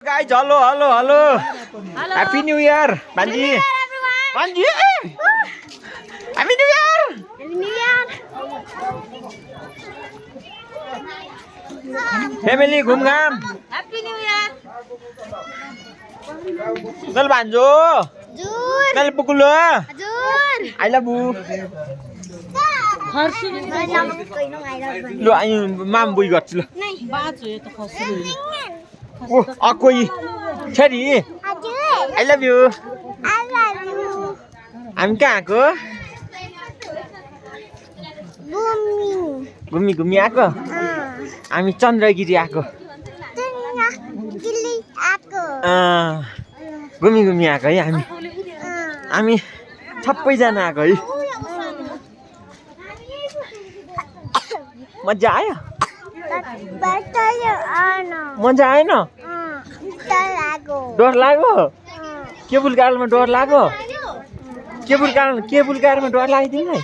guys, hello. Happy New Year, Banji. Banji. Happy New Year. Family घुमघाम. Happy New Year. चल भान्जो. चल पुकुलो. I love you. Lu ai mam bui गर्छु ल. ओ अकोइ छरी. I love you. हामी कहाँ आएको? घुमी आएको? हामी चन्द्रगिरी आएको. घुमी आएको है हामी सबैजना आएको है. मजा आयो? मजा आएन? डर लाग्यो? केबुल कारलमा डर लाग्यो? केबुल कारमा डर लाग्यो तिमीलाई?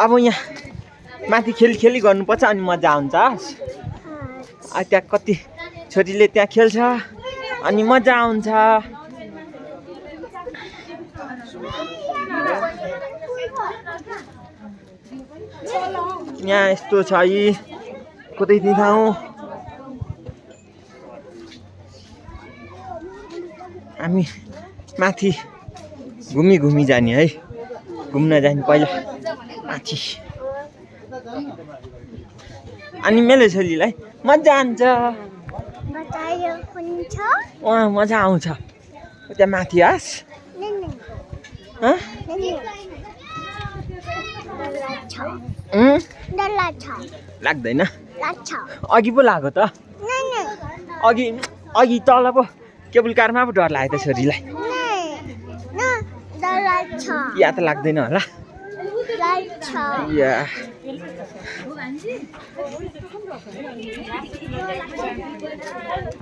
अब यहाँ माथि खेली गर्नुपर्छ अनि मजा आउँछ. त्यहाँ कति छोरीले त्यहाँ खेल्छ अनि मजा आउँछ. यहाँ यस्तो छ है कतै नि ठाउँ. हामी माथि घुमी जाने है. घुम्न जाने पहिला माथि. अनि मेरो छोरीलाई मजा आउँछ. मजा आउँछ. त्यहाँ माथि आस. लाग्दैन? अघि पो लाग्यो त. अघि तल पो केबुल कारमा पो डर लाग्यो त छोरीलाई. या त लाग्दैन होला. या